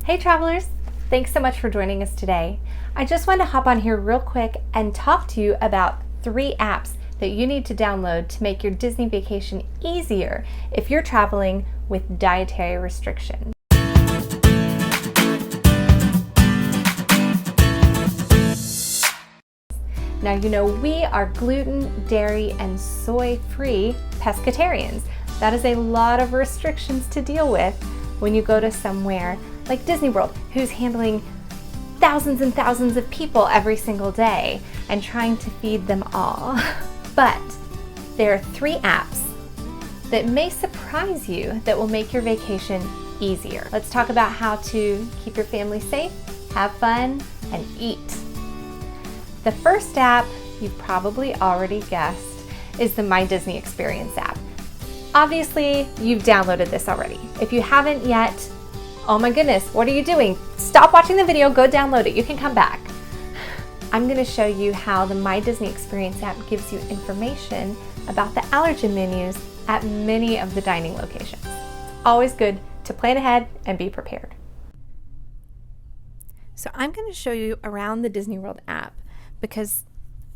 Hey travelers, thanks so much for joining us today. I just wanted to hop on here real quick and talk to you about 3 apps that you need to download to make your Disney vacation easier if you're traveling with dietary restrictions. Now you know we are gluten, dairy, and soy-free pescatarians. That is a lot of restrictions to deal with when you go to somewhere like Disney World, who's handling thousands and thousands of people every single day and trying to feed them all. But there are 3 apps that may surprise you that will make your vacation easier. Let's talk about how to keep your family safe, have fun, and eat. The first app, you've probably already guessed, is the My Disney Experience app. Obviously, you've downloaded this already. If you haven't yet, oh my goodness, what are you doing? Stop watching the video, go download it. You can come back. I'm going to show you how the My Disney Experience app gives you information about the allergen menus at many of the dining locations. Always good to plan ahead and be prepared. So I'm going to show you around the Disney World app because,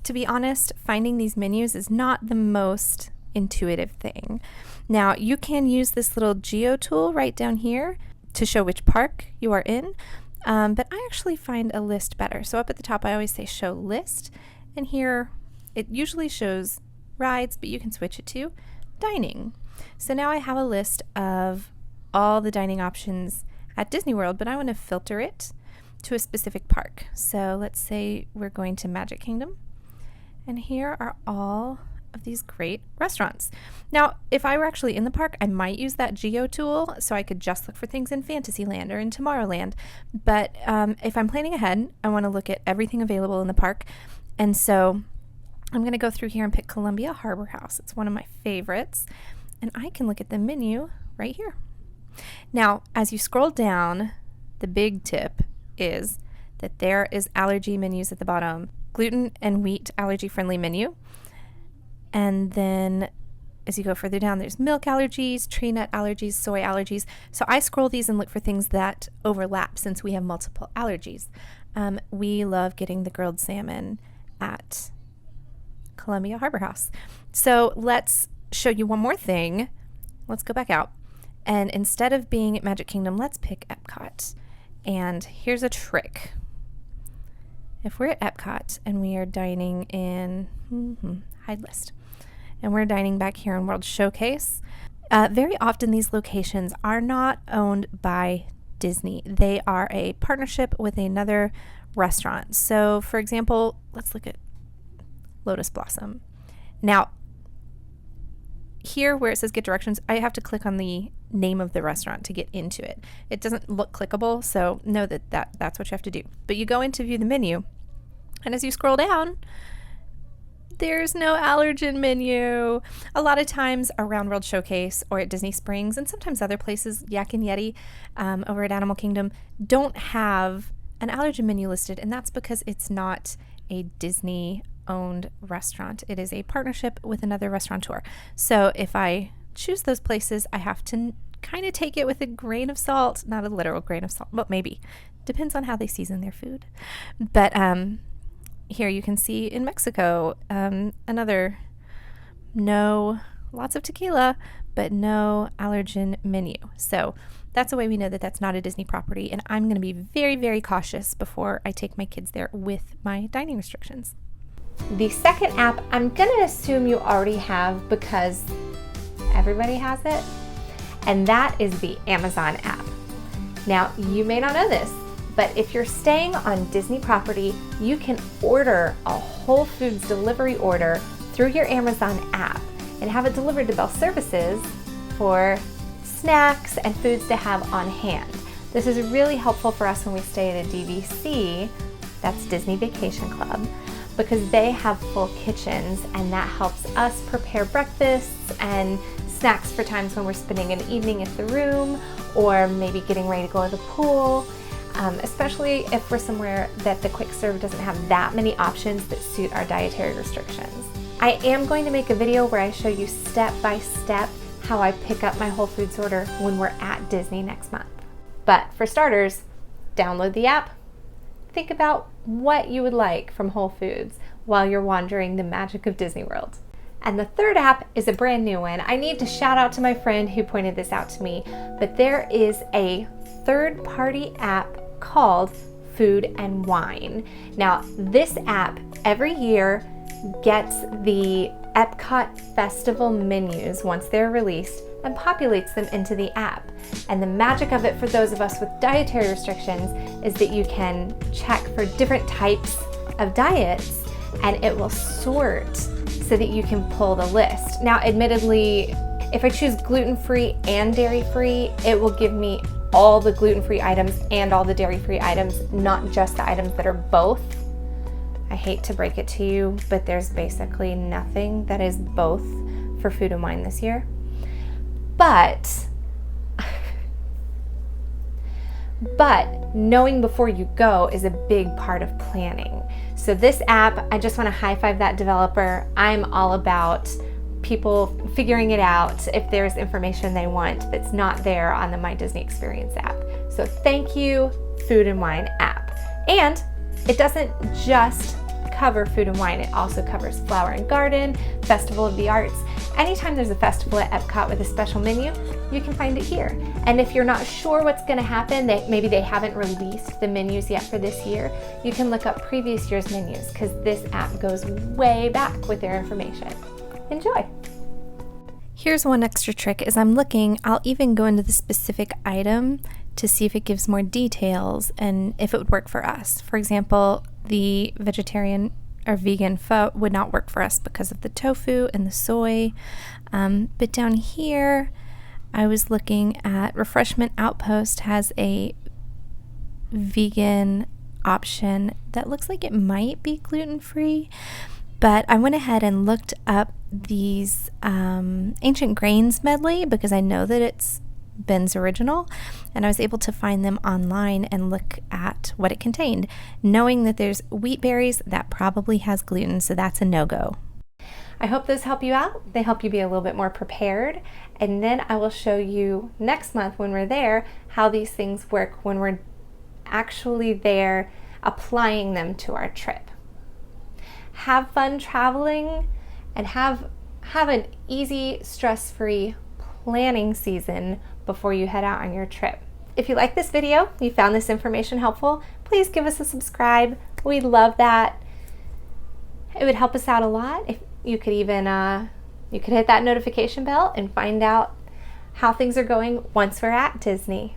to be honest, finding these menus is not the most intuitive thing. Now, you can use this little geo tool right down here to show which park you are in, but I actually find a list better. So up at the top, I always say show list, and here it usually shows rides, but you can switch it to dining. So now I have a list of all the dining options at Disney World, but I want to filter it to a specific park. So let's say we're going to Magic Kingdom, and here are all of these great restaurants. Now, if I were actually in the park, I might use that geo tool so I could just look for things in Fantasyland or in Tomorrowland. But if I'm planning ahead, I want to look at everything available in the park. And so I'm going to go through here and pick Columbia Harbor House. It's one of my favorites. And I can look at the menu right here. Now, as you scroll down, the big tip is that there is allergy menus at the bottom. Gluten and wheat allergy-friendly menu. And then as you go further down, there's milk allergies, tree nut allergies, soy allergies. So I scroll these and look for things that overlap since we have multiple allergies. We love getting the grilled salmon at Columbia Harbor House. So let's show you one more thing. Let's go back out. And instead of being at Magic Kingdom, let's pick Epcot. And here's a trick. If we're at Epcot and we are dining in, hide list, and we're dining back here in World Showcase, very often these locations are not owned by Disney. They are a partnership with another restaurant. So for example, let's look at Lotus Blossom. Now, here where it says get directions, I have to click on the name of the restaurant to get into it. It doesn't look clickable, so know that's what you have to do. But you go in to view the menu, and as you scroll down, there's no allergen menu. A lot of times around World Showcase or at Disney Springs, and sometimes other places, Yak and Yeti over at Animal Kingdom, don't have an allergen menu listed, and that's because it's not a Disney-owned restaurant. It is a partnership with another restaurateur. So if I choose those places, I have to kind of take it with a grain of salt, not a literal grain of salt, but maybe. Depends on how they season their food. But here you can see in Mexico, another lots of tequila, but no allergen menu. So that's a way we know that that's not a Disney property, and I'm going to be very, very cautious before I take my kids there with my dining restrictions. The second app, I'm going to assume you already have because everybody has it, and that is the Amazon app. Now, you may not know this, but if you're staying on Disney property, you can order a Whole Foods delivery order through your Amazon app and have it delivered to Bell Services for snacks and foods to have on hand. This is really helpful for us when we stay at a DVC, that's Disney Vacation Club, because they have full kitchens, and that helps us prepare breakfasts and snacks for times when we're spending an evening at the room or maybe getting ready to go to the pool. Especially if we're somewhere that the quick serve doesn't have that many options that suit our dietary restrictions. I am going to make a video where I show you step by step how I pick up my Whole Foods order when we're at Disney next month. But for starters, download the app, think about what you would like from Whole Foods while you're wandering the magic of Disney World. And the third app is a brand new one. I need to shout out to my friend who pointed this out to me, but there is a third-party app called Food and Wine. Now, this app every year gets the Epcot festival menus once they're released and populates them into the app. And the magic of it for those of us with dietary restrictions is that you can check for different types of diets and it will sort so that you can pull the list. Now, admittedly, if I choose gluten-free and dairy-free, it will give me all the gluten-free items and all the dairy-free items, not just the items that are both. I hate to break it to you, but there's basically nothing that is both for Food and Wine this year. But knowing before you go is a big part of planning. So this app, I just want to high five that developer. I'm all about people figuring it out if there's information they want that's not there on the My Disney Experience app. So thank you, Food and Wine app. And it doesn't just cover food and wine, it also covers Flower and Garden, Festival of the Arts. Anytime there's a festival at Epcot with a special menu, you can find it here. And if you're not sure what's going to happen, maybe they haven't released the menus yet for this year, you can look up previous year's menus because this app goes way back with their information. Enjoy! Here's one extra trick. As I'm looking, I'll even go into the specific item to see if it gives more details and if it would work for us. For example, the vegetarian or vegan pho would not work for us because of the tofu and the soy. But down here, I was looking at Refreshment Outpost has a vegan option that looks like it might be gluten-free. But I went ahead and looked up these ancient grains medley because I know that it's Ben's original, and I was able to find them online and look at what it contained, knowing that there's wheat berries that probably has gluten, so that's a no-go. I hope those help you out. They help you be a little bit more prepared, and then I will show you next month when we're there how these things work when we're actually there applying them to our trip. Have fun traveling and have an easy, stress-free planning season before you head out on your trip. If you like this video, you found this information helpful, please give us a subscribe. We'd love that. It would help us out a lot. If you could even you could hit that notification bell and find out how things are going once we're at Disney.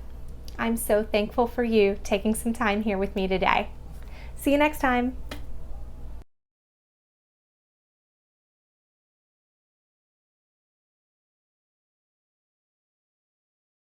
I'm so thankful for you taking some time here with me today. See you next time.